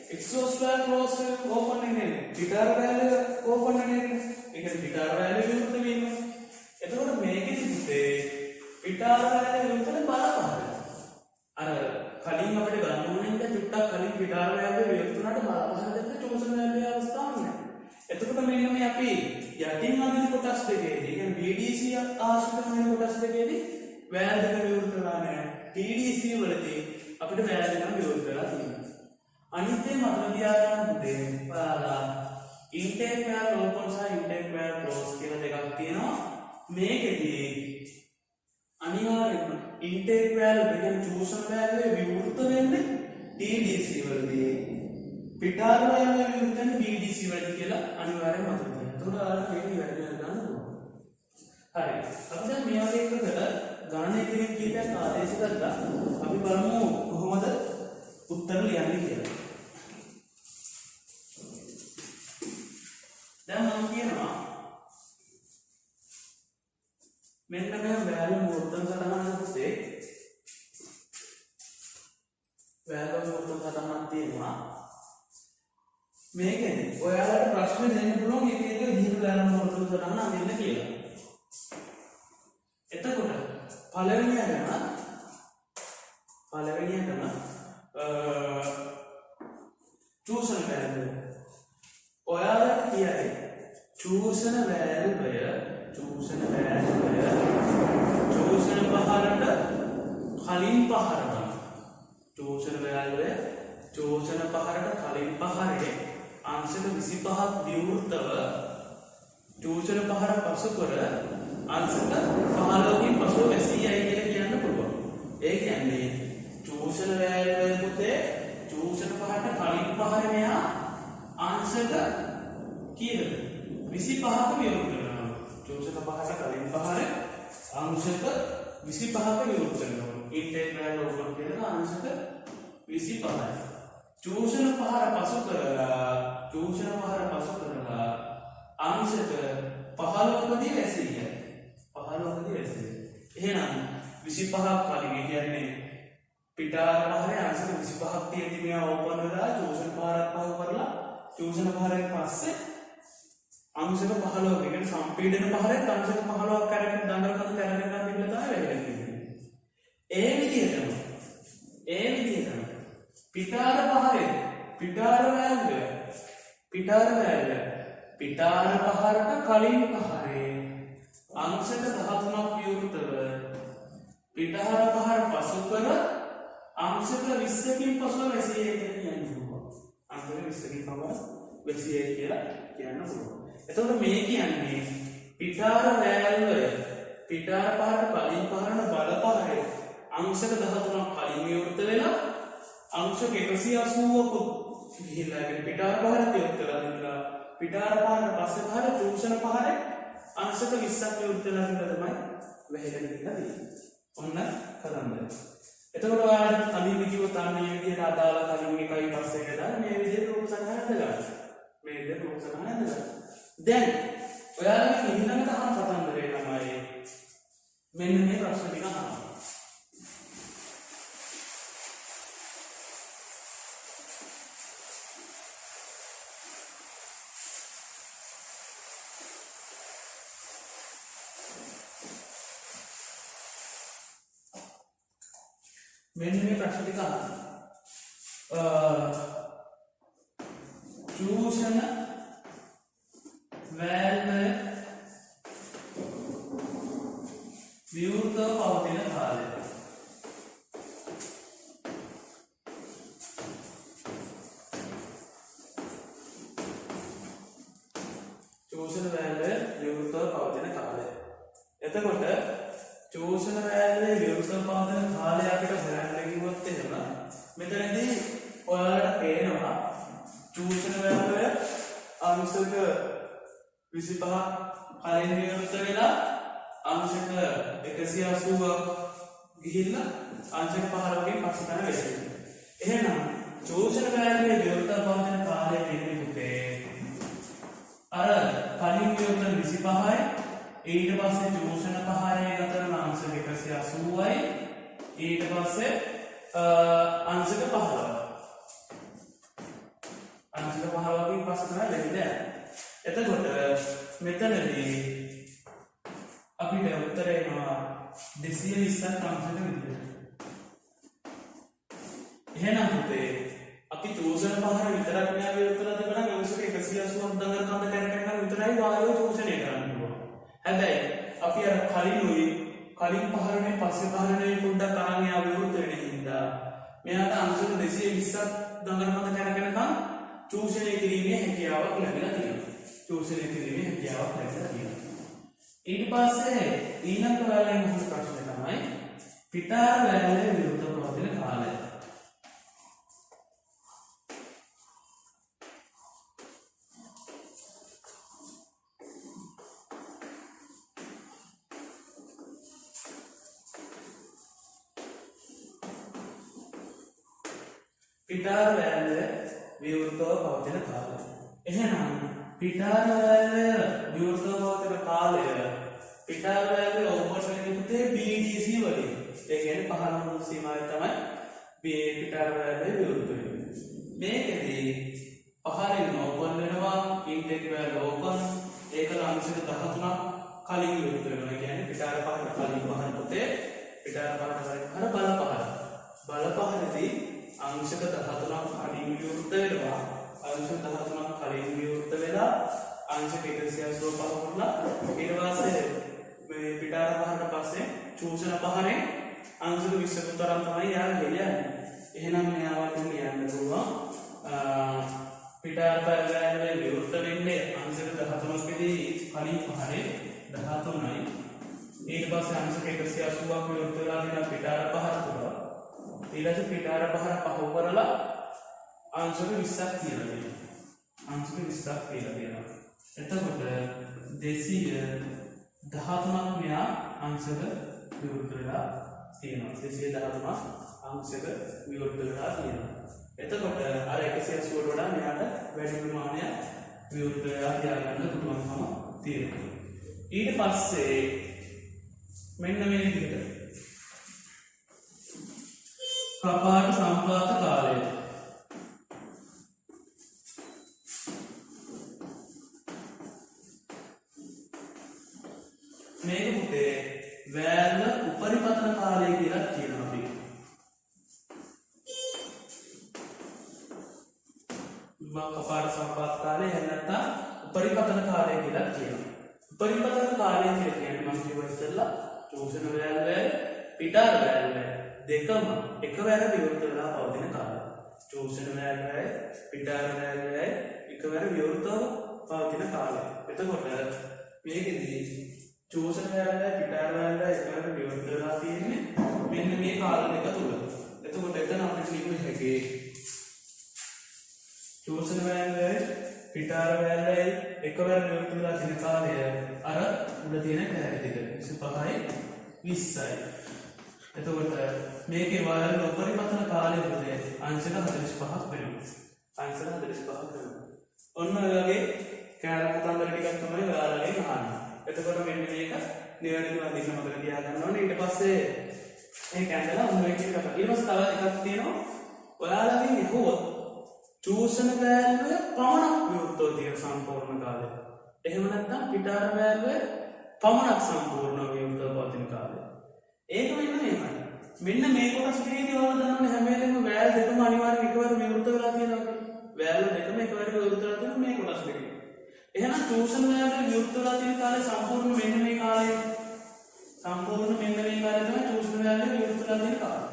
එක්සෝස්ෆෑර් ක්ලෝස් ඕපන් වෙන්නේ පිටාර වැල්වේ ඕපන් වෙන්නේ. ඒක පිටාර වැල්වේ විරුද්ධ වීම. එතකොට මේකෙදි පුතේ පිටාර වැල්වේ විරුද්ධ බලපහර. අර කලින් අපිට ගන්න ඕනේ චුට්ටක් කලින් පිටාර වැල්වේ විරුද්ධ වුණාට බලපහර දෙන්න චූෂණ වැල්වේ අවස්ථාවක් නැහැ. එතකොට මෙන්න මේ අපි යටින් අදින කොටස් දෙකේදී කියන්නේ BDC ආශ්‍රිත වෙන කොටස් දෙකේදී වැල් දෙක විවෘත වෙලා නැහැ. TDC වලදී අපිට වැල් දෙක විවෘත වෙලා තියෙනවා. අනිත් ඒ මතක තියාගන්න පුතේ ඔයාලා ඉන්ටේක් වැල් ඕපන් සහ ඉන්ටේක් වැල් ක්ලෝස් කියලා දෙකක් තියෙනවා. මේකෙදී අනිවාර්යයෙන්ම ඉන්ටේක් වැල් කියන්නේ චූෂණ වැල්වේ විවෘත වෙන්නේ TDC වලදී. පිටාර වැල්වේ විවෘත වෙන්නේ BDC වලදී කියලා අනිවාර්යයෙන්ම මතක තියාගන්න. එතකොට ඔයාලා මේක වැඩි වෙන ගන්න ඕන. හරි. අපි දැන් මේ වගේ එකකට ගණනය කිරීම කීපයක් ආදේශ කරලා අපි බලමු කොහොමද උත්තර ලියන්නේ කියලා. දැන් මම කියනවා මෙන්න මේ වැල්ව මූර්තන සටහනක් පුතේ. වැල්ව මූර්තන සටහනක් තියෙනවා. මේකෙන් ඔයාලට ප්‍රශ්න දෙන්න පුළුවන් එක එක විදිහට වැල්ව මූර්තන සටහන අඳින්න කියලා. එතකොට පළවෙනියටම චූෂණ වැල්ව ඔයාලට කියයි චූෂණ වැල්වය චූෂණ පහරට කලින් පහර ගන්න. චූෂණ වැල්වය චූෂණ පහරට කලින් පහරේ අංශක 25ක් විවෘතව චූෂණ පහර පසු කර අංශක 15කින් පසුව වැසී යයි කියලා කියන්න පුළුවන්. ඒ කියන්නේ චූෂණ වැල්වය පුතේ චූෂණ පහරට කලින් පහරේ මෙහා අංශක කීයද 25ක විවෘත වෙනවා. චූෂණ පහරට කලින් පහරේ අංශක 25ක විවෘත වෙනවා. ඉන්ටේක් වැල්ව ඕපන් කරලා අංශක 25යි. චූෂණ පහර පසු කරලා අංශක 15කදී වැසී යයි. 15කදී වැසී. එහෙනම් 25ක් කලින් කියන්නේ පිටාර පහරේ අංශක 25ක් තියෙදි මෙයා ඕපන් වෙලා චූෂණ පහරක් පහු කරලා චූෂණ පහරෙන් පස්සේ අංශක 15 කියන්නේ සම්පීඩන පහරේ අංශක 15ක් කරගෙන දඟලන කරගෙන තිබිලා තමයි වෙන්නේ. ඒ විදිහටම පිටාර පහරේ පිටාර වැල්ව පිටාර පහරට කලින් පහරේ අංශක 13ක් විවෘතව පිටාර පහර පසු කර අංශක 20කින් පසුව වැසී යයි කියලා කියන්න පුළුවන්. අංශක 20කින් පසුව වැසී යයි කියලා කියන්න පුළුවන්. එතකොට මේ කියන්නේ පිටාර වැල්වය පිටාර පහරට කලින් පහරන බලපහරේ අංශක 13ක් කලින් විවෘත වෙලා අංශක 180ක ගිහිල්ලා පිටාර පහරට විවෘත වෙලා පිටාර පහරට පස්සේ පහර චූෂණ පහරේ අංශක 20ක් විවෘත වෙලා තමයි වැහෙලා තියෙන්නේ. ඔන්න කලන්දර. එතකොට ඔයාලට කලින් කිව්වොත් අන්න මේ විදිහට අදාළ කලින් එකයි පස්සේ එකයි දාලා මේ විදිහට රූප සටහන හදලා. මේ විදිහට රූප සටහන හදලා. දැන් ඔයාලට ඊළඟට අහන කතන්දරේ තමයි මෙන්න මේ ප්‍රශ්න ටික අහන්න. මෙන්න මේ ප්‍රශ්න ටික අහන්න. චූෂණ වැල්ව විවෘතව පවතින කාලය. චූෂණ වැල්ව විවෘතව පවතින කාලය. එතකොට චෝෂණ වෑල්ලේ විවෘත පවතින කාලය අපිට හොයන්න කිව්වොත් එහෙම මෙතනදී ඔයාලට පේනවා චෝෂණ වෑල්ලේ අංශක 25 කලින් විවෘත වෙලා අංශක 180ක් ගිහිල්ලා අංශක 15කින් පස්සේ තමයි වෙන්නේ. එහෙනම් චෝෂණ වෑල්ලේ විවෘත පවතින කාලය වෙන්නේ පුතේ අර කලින් විවෘත 25යි ඊට පස්සේ චෝෂණ පහරේ ගත කරන අංශක 180යි ඊට පස්සේ අංශක 15 අංශක 15කින් පස්සේ තමයි ලැබෙන්නේ. එතකොට මෙතනදී අපිට උත්තරය එනවා 220ක් අංශක විදියට. එහෙනම් පුතේ අපි චෝෂණ පහර විතරක් න්යාය විවෘතලා තිබුණා නම් අංශක 180ක් දඟල කඳ කරගෙන විතරයි වායුව චෝෂණය කරන්න පුළුවන්. හැබැයි අපි අර කලින් පහරනේ පස්සේ පහරනේ පොඩ්ඩක් අරන් යා විවෘත වෙන හින්දා මෙයාට අංශක 220ක් දඟල කඳ කරගෙනකම් චෝෂණය කිරීමේ හැකියාවක් ලැබිලා තියෙනවා. චෝෂණය කිරීමේ හැකියාවක් ලැබිලා තියෙනවා. ඊට පස්සේ ඊළඟ වලෙන් අහන ප්‍රශ්නේ තමයි පිටාර වෑල්ලේ විවෘත පවතින කාලය. පිටාර වෑල්ලේ විවෘතව පවතින කාලය. එහෙනම් පිටාර වෑල්ලේ විවෘතව පවතින කාලය පිටාර වෑල්ලේ ඕපන් වෙන්නේ පුතේ BDC වලින්. ඒ කියන්නේ පහළම සීමාවේ තමයි මේ පිටාර වෑල්ලේ විවෘත වෙන්නේ. මේකෙදී පහළින් ඕපන් වෙනවා ඉන්ටෙක් වෑල්ල ඕපන් ඒක අංශක 13ක් කලින් විවෘත වෙනවා. ඒ කියන්නේ පිටාර පහළ කලින් පහළ පුතේ පිටාර පහළ බල පහළදී අංශක 13ක් කලින් විවෘත වෙනවා. අංශක 13ක් කලින් විවෘත වෙලා අංශක 185 වුණා. ඊට පස්සේ මේ පිටාර පහරට පස්සේ චෝෂණ පහරේ අංශක 20ක තරම් තමයි යා ගෙලියන්නේ. එහෙනම් මෙයාට ලියන්න පුළුවන් පිටාර පහරේ විවෘත වෙන්නේ අංශක 13කදී කලින් පහරේ 13යි. ඊට පස්සේ අංශක 180ක් විවෘත වෙලා තියෙන පිටාර පහර තුල ඊළඟ පිටාර පහර පහ කරලා අංශක 20ක් කියලා දෙනවා. අංශක 20ක් කියලා දෙනවා. එතකොට 213ක් මෙයා අංශක විවෘත වෙලා තියෙනවා. 213ක් අංශක විවෘත වෙලා තියෙනවා. එතකොට අර 180ට වඩා මෙයාට වැඩි ප්‍රමාණයක් විවෘත වෙලා තියාගන්න පුළුවන්කම තියෙනවා. ඊට පස්සේ මෙන්න මේ විදිහට කපාට සම්පාත කාලය මේක පුතේ වෑල්ල උපරිපතන කාලය කියලා කියනවා අපි. කපාට සම්පාත කාලය එහෙම නැත්නම් උපරිපතන කාලය කියලා කියනවා. උපරිපතන කාලය කියන්නේ මම කිව්වා ඉස්සෙල්ලා චෝෂණ වෑල්ල පිටාර වෑල්ල දෙකම එකවර විවෘත වෙලා පවතින කාලය. චෝෂණ වෑල්ලයි පිටාර වෑල්ලයි එකවර විවෘතව පවතින කාලය. එතකොට මේකෙදී චෝෂණ වෑල්ලයි පිටාර වෑල්ලයි එකවර විවෘත වෙලා තියෙන්නේ මෙන්න මේ කාල දෙක තුල. එතකොට එතන අපිට ලියන්න හැකි චෝෂණ වෑල්ලයි පිටාර වෑල්ලයි එකවර විවෘත වෙලා තියෙන කාලය අර උඩ තියෙන කැරට් එක 25යි 20යි. එතකොට මේකේ වයර් උපරිපතන කාලය පුතේ අංශක 45ක් වෙනවා. අංශක 45ක් වෙනවා. ඔන්න ඔය වගේ කැලේ කතන්දර ටිකක් තමයි ඔයාලගෙන් අහන්නේ. එතකොට මෙන්න මේක නිවැරදිව අදින්න මතක තියාගන්න ඕනේ. ඊට පස්සේ මේ කැන්ඩලා ඔන්න ඔය ටික කරලා ඊට පස්සේ තව එකක් තියෙනවා. ඔයාලගෙන් අහුවොත් චෝෂණ වෑල්ලේ පමණක් විවෘතව තියෙන සම්පූර්ණ කාලය. එහෙම නැත්නම් පිටාර වෑල්ලේ පමණක් සම්පූර්ණ විවෘතව පවතින කාලය. ඒක වෙන්නේ මේකයි. මෙන්න මේ කොටස් ටිකේදී ඔයාලා දන්නවනේ හැම වෙලෙම වෑල් දෙකම අනිවාර්යෙන් එකවර විවෘත වෙලා තියෙනවා කියලා. වෑල් දෙකම එකවර විවෘත වෙලා තියෙන මේ කොටස් දෙකේ. එහෙනම් චෝෂණ වෑල් විවෘත වෙලා තියෙන කාලය සම්පූර්ණ මෙන්න මේ කාලය. සම්පූර්ණ මෙන්න මේ කාලය තමයි චෝෂණ වෑල් විවෘත වෙලා තියෙන කාලය.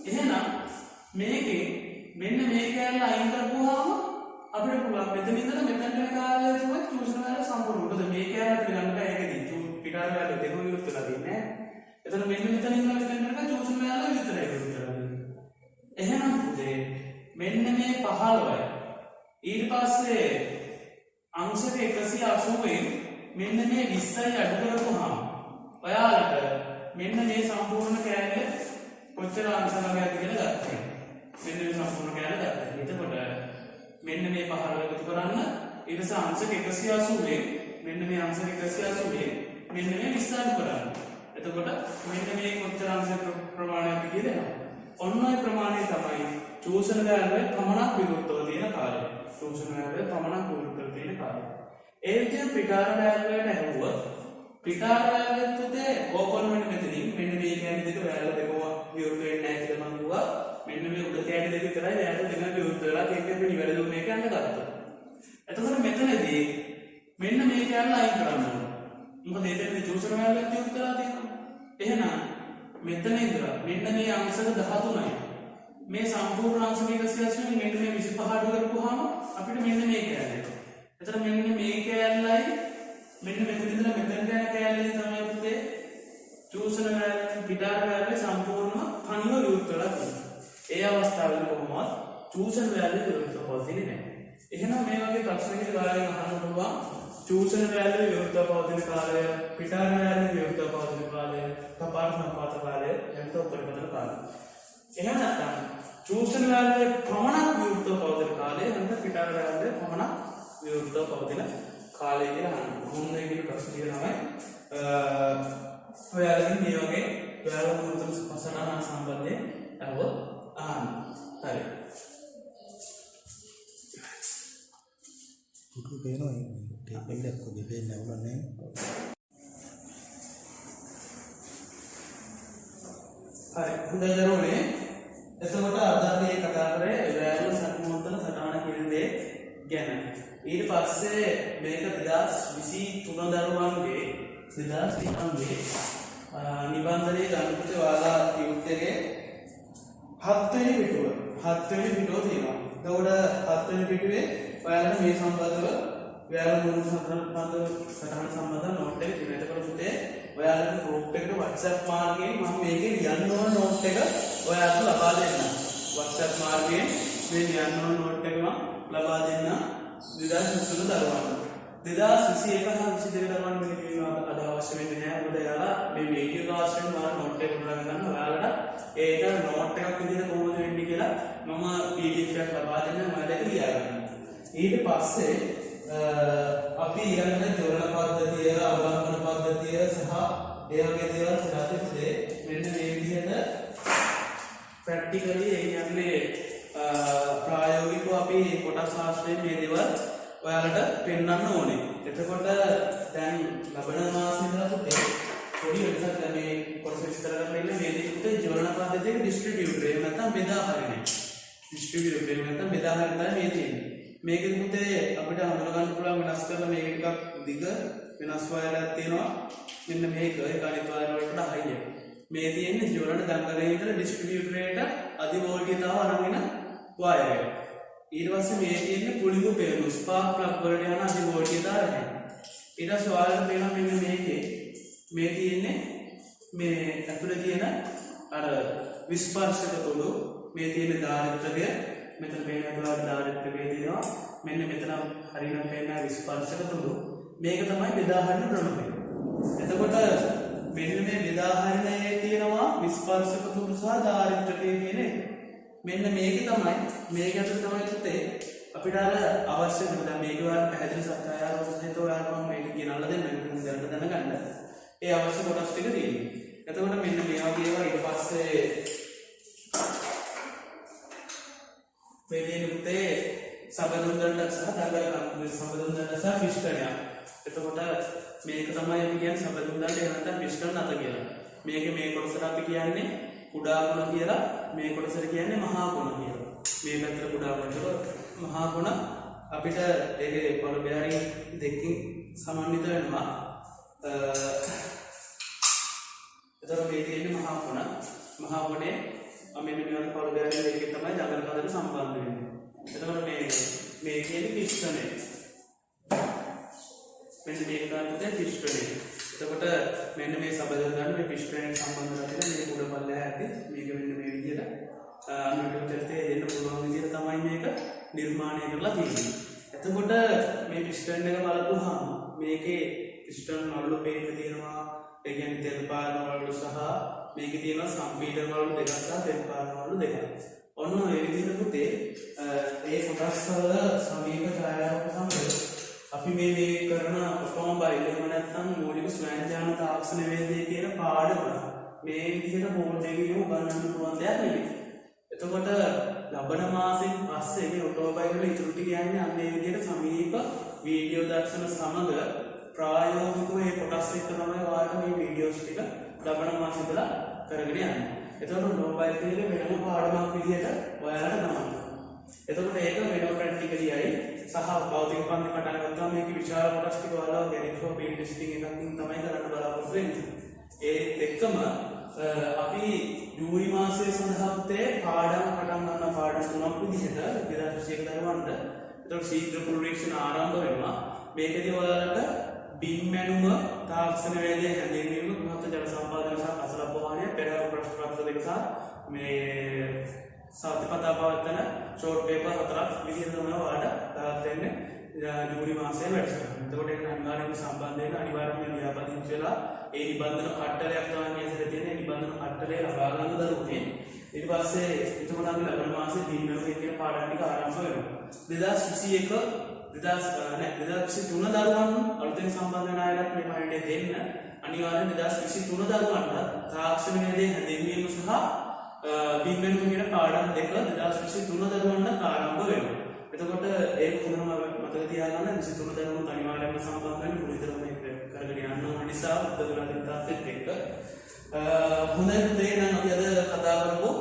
එහෙනම් මේකේ මෙන්න මේ කැලේ අයින් කරපුවාම අපිට පුළුවන් මෙතන ඉඳලා මෙතනට යන කාලය තමයි චෝෂණ වෑල් සම්පූර්ණ. මොකද මේ කැලේ අපිට ගන්න බෑ ඒකදී. පිටාර වෑල් දෙකම විවෘත වෙලා තියෙන්නේ. එතන මෙන්න මෙතන ඉන්න මෙතන චූෂණ වේලාව විතරයි විතරයි. එහෙනම් පුතේ මෙන්න මේ 15යි. ඊට පස්සේ අංශක 180න් මෙන්න මේ 20යි අඩු කරපුවාම ඔයාලට මෙන්න මේ සම්පූර්ණ කෑල්ල කොච්චර අංශ වර්ගයක්ද කියලා ගත්තා. මෙන්න මේ සම්පූර්ණ කෑල්ල ගත්තා. එතකොට මෙන්න මේ 15 එකතු කරන්න ඊට පස්සේ අංශක 180න් මෙන්න මේ අංශක 180න් මෙන්න මේ 20 අඩු කරන්න. එතකොට මෙන්න මේ කොච්චර අංශ ප්‍රමාණයක්ද කියලා එනවා. ඔන්න ඔය ප්‍රමාණය තමයි චූෂණ වේලාවේ පමණක් විවෘතව තියෙන කාලය. චූෂණ වේලාවේ පමණක් විවෘතව තියෙන කාලය. ඒ විදිහට පිටාර වේලාවට හැවුවොත් පිටාර වේලාවෙත් උතේ ඕපන් වෙන මෙතනින් මෙන්න මේ කෑලි දෙක වේලාව දෙකම විවෘත වෙන්නේ නැහැ කියලා මම කිව්වා. මෙන්න මේ උඩ කෑලි දෙක විතරයි වේලාව දෙක විවෘත වෙලා තියෙන්නේ පිළිවෙල මේක යන්න ගත්තා. එතකොට මෙතනදී මෙන්න මේ කෑල්ල අයින් කරන්න ඕනේ. මොකද එතනදී චූෂණ වේලාවත් විවෘත වෙලා තියෙනවා. එහෙනම් මෙතන ඉඳලා මෙන්න මේ අංශක 13යි. මේ සම්පූර්ණ අංශක 180 මෙන්න මේ 25 අඩු කරපුවාම අපිට මෙන්න මේ කෑල්ල එනවා. එතන මෙන්න මේ කෑල්ලයි මෙන්න මෙතන ඉඳලා මෙතන යන කෑල්ලේ තමයි පුතේ චූෂණ වේලාවෙන් පිටාර වේලාවේ සම්පූර්ණ තනිව විවෘත වෙලා තියෙන්නේ. ඒ අවස්ථාවේදී කොහොමවත් චූෂණ වේලාවේ විවෘත පවතින්නේ නැහැ. එහෙනම් මේ වගේ ප්‍රශ්නකින් ඔයාලගෙන් අහන්න පුළුවන් චූෂණ වේලාවේ විවෘත පවතින කාලය, පිටාර වේලාවේ විවෘත පවතින කාලය, කපාල සම්පාත කාලය, යන්ත්‍ර උපරිමතන කාලය. එහෙම නැත්නම් චූෂණ වේලාවේ පමණක් විවෘත පවතින කාලය, නැත්නම් පිටාර වේලාවේ පමණක් විවෘත පවතින කාලය කියලා අහන්න. මොන්නේ කියන ප්‍රශ්න තියෙනවා. ඔයාලගෙන් මේ වගේ ඔයාලා මුලින්ම සටහන සම්බන්ධයෙන් අහුව අහන්න. හරි. Itu peno ini, dia pilih kok dia pilih apa nih? Hai, udah jarum nih. එතකොට අද අපි කතා කරේ වෑල්ල සම්මුතන සටහන කියන දේ ගැන. ඊට පස්සේ මේක 2023 දරුවන්ගේ 2023 නිබන්ධනයේ ගණිත වාලා යුක්තයේ 7 වෙනි පිටුව. 7 වෙනි පිටුව තියෙනවා. එතකොට 7 වෙනි පිටුවේ ඔයාලට මේ සම්බන්ධව ඔයාලා මුල් සටහන සම්බන්ධව නෝට් එක තියෙනවා. එතකොට පුතේ ඔයාලට ගෲප් එකට WhatsApp මාර්ගයෙන් මම මේකේ ලියන්න ඕන නෝට් එක ඔයාලට ලබා දෙන්නම්. WhatsApp මාර්ගයෙන් මේ ලියන්න ඕන නෝට් එක මම ලබා දෙන්නම් 2023 දරුවන්ට. 2021 හා 22 දරුවන් මේක කියනවා අද අවශ්‍ය වෙන්නේ නැහැ. මොකද එයාලා මේ වීඩියෝ ක්ලාස් එකෙන් මාර නෝට් එක උඩ ගන්න ඔයාලට ඒක නෝට් එකක් විදිහට කොහොමද වෙන්නේ කියලා මම PDF එකක් ලබා දෙන්නම්. ඔයාලට ලියා ගන්න. ඊට පස්සේ අපි ඊළඟට ජෝරණ පද්ධතිය, අවලංඝන පද්ධතිය සහ ඒ වගේ දේවල් සාකච්ඡාවේ මෙන්න මේ විදිහට ප්‍රැක්ටිකලි ඒ කියන්නේ ප්‍රායෝගිකව අපි කොටස් ශාස්ත්‍රයේ මේ දේවල් ඔයාලට පෙන්වන්න ඕනේ. එතකොට දැන් ලබන මාසෙ ඉඳලා පුතේ පොඩි වෙනසක් දැන් මේ කොටස විස්තර කරලා ඉන්නේ මේ දෙකේ ජෝරණ පද්ධතියේ ඩිස්ට්‍රිබියුටර් එහෙම නැත්නම් බෙදා හරිනේ. ඩිස්ට්‍රිබියුටර් එහෙම නැත්නම් බෙදා හරින තමයි මේ තියෙන්නේ. මේකෙත් පුතේ අපිට හඳුනා ගන්න පුළුවන් වෙනස් කරලා මේක ටිකක් දිග වෙනස් වයරයක් තියෙනවා. මෙන්න මේක ඒ ගණිත වයර වලට හයිය. මේ තියෙන්නේ ජෝරණ දංගලේ ඉඳලා ඩිස්ට්‍රිබියුටරේට අධි වෝල්ටේජතාව අරන් එන වයරය. ඊට පස්සේ මේ තියෙන්නේ පුලිඟු පෙරළු ස්පාර්ක් ප්ලග් වලට යන අධි වෝල්ටේජතාව රැහෙන. ඊට පස්සේ ඔයාලට පේනවා මෙන්න මේකේ මේ තියෙන්නේ මේ ඇතුලේ තියෙන අර විස්පර්ශක තුඩු මේ තියෙන ධාරිත්‍රය මෙතන පේන පුළාට ධාරිත්‍රය තියෙනවා. මෙන්න මෙතන හරිනම් පේන විස්පර්ශක තුඩු මේක තමයි බෙදා හරින ක්‍රමය. එතකොට මෙන්න මේ බෙදා හරිනයේ තියෙනවා විස්පර්ශක තුඩු සහ ධාරිත්‍රකයේ කියන එක. මෙන්න මේක තමයි මේක ඇතුළේ තමයි පුතේ අපිට අර අවශ්‍ය දේ දැන් මේක ඔයාලා පැහැදිලි සත්‍යයව සහිතව ඔයාලා මම මේක කියනලා දෙන්න දැනට දැනගන්න. ඒ අවශ්‍ය කොටස් ටික තියෙනවා. එතකොට මෙන්න මේ වගේ ඒවා ඊට පස්සේ මේකේ පුතේ සබඳුන්දරට සහ දඟල සබඳුන්දරට සහ පිස්ටනය. එතකොට මේක තමයි අපි කියන්නේ සබඳුන්දරට එහෙම නැත්නම් පිස්ටන් අත කියලා. මේකේ මේ කොටසට අපි කියන්නේ කුඩා කොන කියලා, මේ කොටසට කියන්නේ මහා කොන කියලා. මේ පැත්තට කුඩා කොන කියලා මහා කොන අපිට ඒකේ පොළ බෙයාරින් දෙකකින් සමන්විත වෙනවා. එතකොට මේ තියෙන්නේ මහා කොන. මහා කොනේ මෙන්න මේ වගේ පොළ බෙයාරින් දෙකකින් තමයි දඟල පදයට සම්බන්ධ වෙන්නේ. එතකොට මේ කියන්නේ පිස්ටනේ. මෙන්න මේක තමයි පිස්ටනේ. එතකොට මෙන්න මේ සබඳ ගන්න මේ පිස්ටනයට සම්බන්ධ කරලා මේ උඩ පල්ලෙහා ඇති මේක මෙන්න මේ විදිහට අනුගමනය දෙන්න පුළුවන් විදිහට තමයි මේක නිර්මාණය කරලා තියෙන්නේ. එතකොට මේ පිස්ටන් එක බලපුවාම මේකේ පිස්ටන් නළුව පේන්න තියෙනවා. ඒ කියන්නේ තෙල් පාරන වලු සහ මේකේ තියෙනවා සම්පීඩන වලු දෙකක් සහ තෙල් පාරන වලු දෙකක්. ඔන්න මේ විදිහට පුතේ ඒ කොටස් වල සමීප ඡායාරූප සමග අපි මේ කරන ඔටෝමොබයිල් එහෙම නැත්නම් මූලික ස්වයංජාන තාක්ෂණ වේදේ කියන පාඩම මේ විදිහට බෝඩ් එකේ උගන්වන්න පුළුවන් දෙයක් නෙවෙයි. එතකොට ලබන මාසෙන් පස්සේ මේ ඔටෝමොබයිල් වල ඉතුරු ටික යන්නේ අන්න ඒ විදිහට සමීප වීඩියෝ දර්ශන සමග ප්‍රායෝගිකව මේ කොටස් එක්ක තමයි ඔයාලට මේ වීඩියෝස් ටික ලබන මාසෙ ඉඳලා කරගෙන යන්නේ. එතකොට ඔටෝමොබයිල් එකේ වෙනම පාඩමක් විදිහට ඔයාලට තමයි. එතකොට ඒක වෙනම ප්‍රැක්ටිකලියයි සහ භෞතික පන්ති පටන් ගත්තාම මේක විශාල කොටස් ටික ඔයාලා ගැරිෆෝ පීඩ් ටෙස්ටිං එකකින් තමයි කරන්න බලාපොරොත්තු වෙන්නේ. ඒත් එක්කම අපි ජූනි මාසයේ සඳහා පුතේ පාඩම් පටන් ගන්න පාඩම් තුනක් විදිහට 2021 දරවන්න. එතකොට ශීඝ්‍ර පුනරීක්ෂණ ආරම්භ වෙනවා. මේකදී ඔයාලට බිම් මැනුම තාක්ෂණ වේදේ හැඳින්වීම මහත් ජල සම්පාදන සහ කසල පොහානිය පෙරහර ප්‍රශ්න පත්‍ර දෙක සහ මේ සාතිපතා පවත්තන ෂෝට් පේපර් හතරක් විදිහට තමයි ඔයාලට දාලා දෙන්නේ ජූනි මාසයේ වැඩසටහන. එතකොට ඒක අනිවාර්යයෙන්ම සම්බන්ධ වෙන අනිවාර්යයෙන්ම ලියාපදිංචි වෙලා ඒ නිබන්ධන කට්ටලයක් තමයි මේසෙට තියෙන. ඒ නිබන්ධන කට්ටලේ ලබා ගන්න දරුවනේ. ඊට පස්සේ එතකොට අපි ලබන මාසේ දිනවල කියන පාඩම් ටික ආරම්භ වෙනවා. 2023 දරුවන් අලුතෙන් සම්බන්ධ වෙන අයට මේ පණිඩේ දෙන්න අනිවාර්යෙන් 2023 දරුවන්ට තාක්ෂණ වේදේ හැඳින්වීම සහ බිම් මැනුම කියන පාඩම් දෙක 2023 දරුවන්ට ආරම්භ වෙනවා. එතකොට ඒක හොඳම මතක තියාගන්න 23 දරුවන්ට අනිවාර්යයෙන්ම සම්බන්ධ වෙන්න පුළුවන් මේක කරගෙන යන්න ඕන නිසා උත්තර තාත්තෙත් එක්ක හොඳයි පුතේ නම් අපි අද කතා කරමු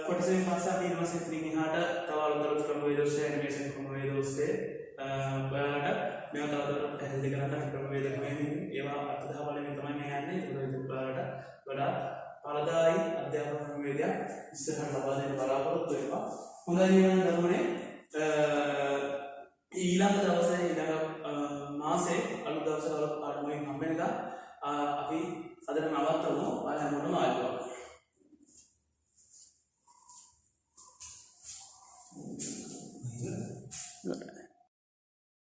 කොටසෙන් පස්සේ අපි ඊළඟ සෙට්ලින් එහාට තව අලුත් ක්‍රමවේද ඔස්සේ ඇනිමේෂන් ක්‍රමවේද ඔස්සේ ඔයාලට මේවා තවදුරටත් පැහැදිලි කරන්න ක්‍රමවේද ක්‍රමයෙන් ඒවා අර්ථදහ බලමින් තමයි මේ යන්නේ. ඒක ඔයාලට වඩා පළදායි අධ්‍යාපන ක්‍රමවේදයක් ඉස්සරහට ලබා දෙන්න බලාපොරොත්තු වෙනවා. හොඳයි නේද දරුවනේ?